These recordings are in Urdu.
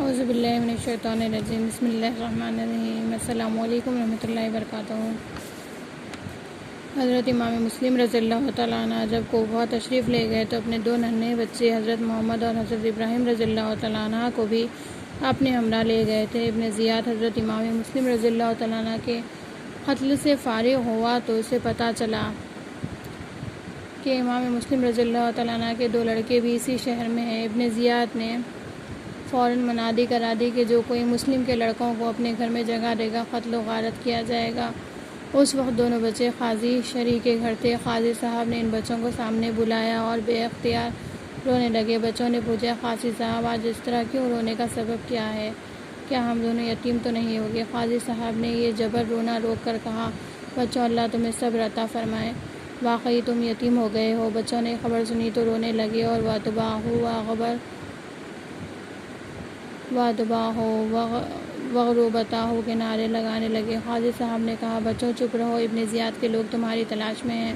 اعوذ باللہ من الشیطان الرجیم بسم اللہ الرحمن الرحیم السلام علیکم ورحمۃ اللہ وبرکاتہ۔ حضرت امام مسلم رضی اللہ تعالیٰ عنہ جب کوفہ تشریف لے گئے تو اپنے دو ننھے بچے حضرت محمد اور حضرت ابراہیم رضی اللہ تعالیٰ عنہ کو بھی اپنے ہمراہ لے گئے تھے۔ ابن زیاد حضرت امام مسلم رضی اللہ تعالیٰ عنہ کے قتل سے فارغ ہوا تو اسے پتہ چلا کہ امام مسلم رضی اللہ تعالیٰ عنہ کے دو لڑکے بھی اسی شہر میں ہیں۔ ابن زیاد نے فوراً منادی کرا دی کہ جو کوئی مسلم کے لڑکوں کو اپنے گھر میں جگہ دے گا قتل و غارت کیا جائے گا۔ اس وقت دونوں بچے قاضی شرعی کے گھر تھے۔ قاضی صاحب نے ان بچوں کو سامنے بلایا اور بے اختیار رونے لگے۔ بچوں نے پوچھا، قاضی صاحب آج اس طرح کیوں رونے کا سبب کیا ہے؟ کیا ہم دونوں یتیم تو نہیں ہو گئے؟ قاضی صاحب نے یہ جبر رونا روک کر کہا، بچوں اللہ تمہیں صبر عطا فرمائے، واقعی تم یتیم ہو گئے ہو۔ بچوں نے خبر سنی تو رونے لگے اور وغربتہ کے نعرے لگانے لگے۔ قاضی صاحب نے کہا، بچوں چپ رہو، ابن زیاد کے لوگ تمہاری تلاش میں ہیں۔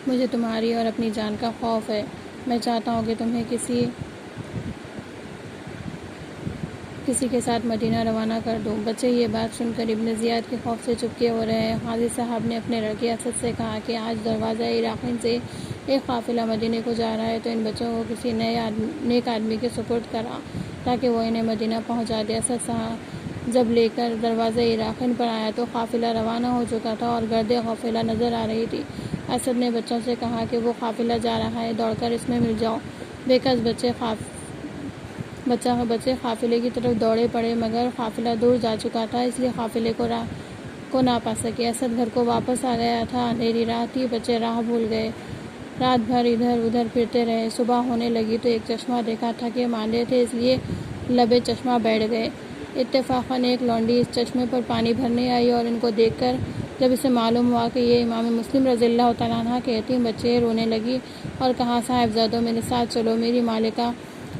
مجھے تمہاری اور اپنی جان کا خوف ہے، میں چاہتا ہوں کہ تمہیں کسی کے ساتھ مدینہ روانہ کر دوں۔ بچے یہ بات سن کر ابن زیاد کے خوف سے چپکے ہو رہے ہیں۔ قاضی صاحب نے اپنے لڑکے اسد سے کہا کہ آج دروازہ عراقین سے ایک قافلہ مدینے کو جا رہا ہے تو ان بچوں کو کسی نیک آدمی کے سپرد کرا تاکہ وہ انہیں مدینہ پہنچا دے۔ اسد صاحب جب لے کر دروازہ عراقین پر آیا تو قافلہ روانہ ہو چکا تھا اور گرد قافلہ نظر آ رہی تھی۔ اسد نے بچوں سے کہا کہ وہ قافلہ جا رہا ہے، دوڑ کر اس میں مل جاؤ۔ بے کس بچے قافلے کی طرف دوڑے پڑے مگر قافلہ دور جا چکا تھا، اس لیے قافلے کو نہ پا سکے۔ اسد گھر کو واپس آ گیا تھا، اندھیری رات تھی، بچے راہ بھول گئے، رات بھر ادھر ادھر پھرتے رہے۔ صبح ہونے لگی تو ایک چشمہ دیکھا، تھکے ماندے تھے اس لیے لبے چشمہ بیٹھ گئے۔ اتفاقاً ایک لونڈی اس چشمے پر پانی بھرنے آئی اور ان کو دیکھ کر جب اسے معلوم ہوا کہ یہ امام مسلم رضی اللہ تعالیٰ عنہ کے یتیم بچے رونے لگی اور کہا، صاحبزادوں میرے ساتھ چلو، میری مالکہ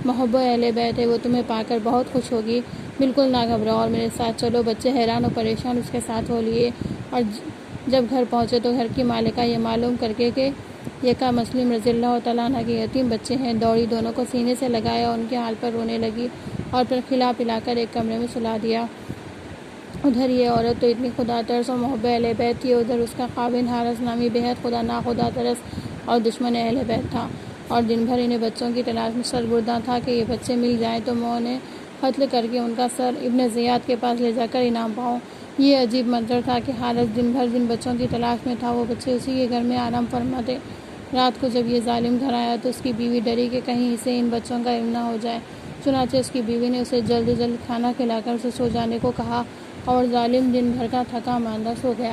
محب اہل بیت ہے، وہ تمہیں پا کر بہت خوش ہوگی، بالکل نہ گھبراؤ اور میرے ساتھ چلو۔ بچے حیران و پریشان اس کے ساتھ ہو لیے اور جب گھر پہنچے تو گھر کی مالکہ یہ معلوم کر کے کہ یکا مسلم رضی اللہ تعالیٰ عنہ کے یتیم بچے ہیں، دوڑی، دونوں کو سینے سے لگایا اور ان کے حال پر رونے لگی اور پھر کھلا پلا کر ایک کمرے میں سلا دیا۔ ادھر یہ عورت تو اتنی خدا ترس اور محب اہل بیت تھی، ادھر اس کا خاوند حارث نامی بےحد خدا ناخدا ترس اور دشمن اہل بیت تھا اور دن بھر انہیں بچوں کی تلاش میں سرگرداں تھا کہ یہ بچے مل جائیں تو میں انہیں قتل کر کے ان کا سر ابن زیاد کے پاس لے جا کر انعام پاؤں۔ یہ عجیب منظر تھا کہ حارث دن بھر جن بچوں کی تلاش میں تھا وہ بچے اسی کے گھر میں آرام فرما تھے۔ رات کو جب یہ ظالم گھر آیا تو اس کی بیوی ڈری کہ کہیں اسے ان بچوں کا علم نہ ہو جائے، چنانچہ اس کی بیوی نے اسے جلد کھانا کھلا کر اسے سو جانے کو کہا اور ظالم دن بھر کا تھکا ماندہ سو گیا۔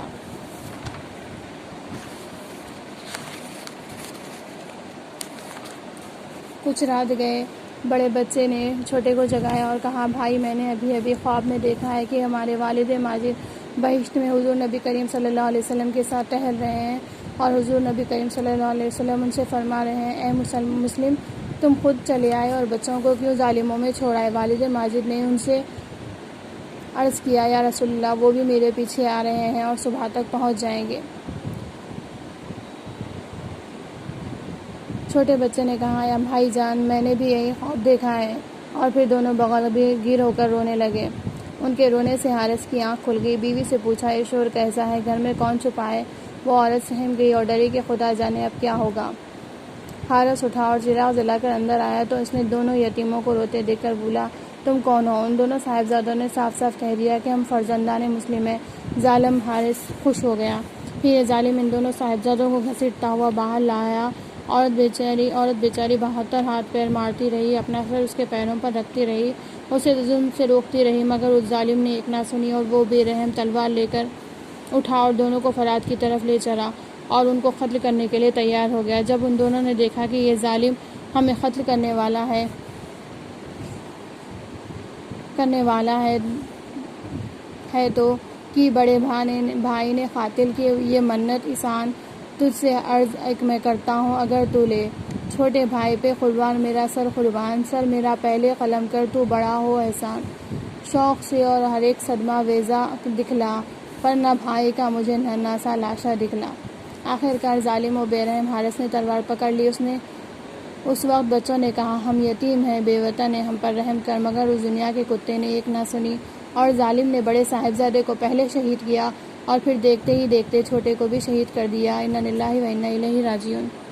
کچھ رات گئے، بڑے بچے نے چھوٹے کو جگایا اور کہا، بھائی میں نے ابھی خواب میں دیکھا ہے کہ ہمارے والد ماجد بہشت میں حضور نبی کریم صلی اللہ علیہ وسلم کے ساتھ ٹہل رہے ہیں اور حضور نبی کریم صلی اللہ علیہ وسلم ان سے فرما رہے ہیں، اے مسلم تم خود چلے آئے اور بچوں کو کیوں ظالموں میں چھوڑائے؟ والد ماجد نے ان سے عرض کیا، یا رسول اللہ وہ بھی میرے پیچھے آ رہے ہیں اور صبح تک پہنچ جائیں گے۔ چھوٹے بچے نے کہا، یا بھائی جان میں نے بھی یہی خواب دیکھا ہے، اور پھر دونوں بغل گیر ہو کر رونے لگے۔ ان کے رونے سے حارث کی آنکھ کھل گئی۔ بیوی سے پوچھا، یہ شور کیسا ہے؟ گھر میں کون چھپا ہے؟ وہ عورت سہم گئی اور ڈری کہ خدا جانے اب کیا ہوگا۔ حارث اٹھا اور چراغ جلا کر اندر آیا تو اس نے دونوں یتیموں کو روتے دیکھ کر بولا، تم کون ہو؟ ان دونوں صاحبزادوں نے صاف صاف کہہ دیا کہ ہم فرزندان مسلم ہیں۔ ظالم حارث خوش ہو گیا۔ پھر یہ ظالم ان دونوں صاحبزادوں کو گھسیٹتا ہوا باہر لایا۔ عورت بیچاری 72 ہاتھ پیر مارتی رہی، اپنا سر اس کے پیروں پر رکھتی رہی، اسے ظلم سے روکتی رہی مگر اس ظالم نے ایک نہ سنی اور وہ بے رحم تلوار لے کر اٹھا اور دونوں کو فرات کی طرف لے چلا اور ان کو قتل کرنے کے لیے تیار ہو گیا۔ جب ان دونوں نے دیکھا کہ یہ ظالم ہمیں قتل کرنے والا ہے تو کی بڑے بھائی نے قاتل کی یہ منت احسان تجھ سے عرض ایک میں کرتا ہوں، اگر تو لے چھوٹے بھائی پہ قربان میرا سر قربان، سر میرا پہلے قلم کر تو بڑا ہو احسان، شوق سے اور ہر ایک صدمہ ویزا دکھلا، پر نہ بھائی کا مجھے ننھا سا لاشا دکھلا۔ آخرکار ظالم و بے رحم حارث نے تلوار پکڑ لی۔ اس وقت بچوں نے کہا ہم یتیم ہیں، بے وطن ہیں، ہم پر رحم کر، مگر اس دنیا کے کتے نے ایک نہ سنی اور ظالم نے بڑے صاحبزادے کو پہلے شہید کیا اور پھر دیکھتے ہی دیکھتے چھوٹے کو بھی شہید کر دیا۔ اِنَّا لِلَّهِ وَإِنَّا إِلَيْهِ رَاجِعُونَ۔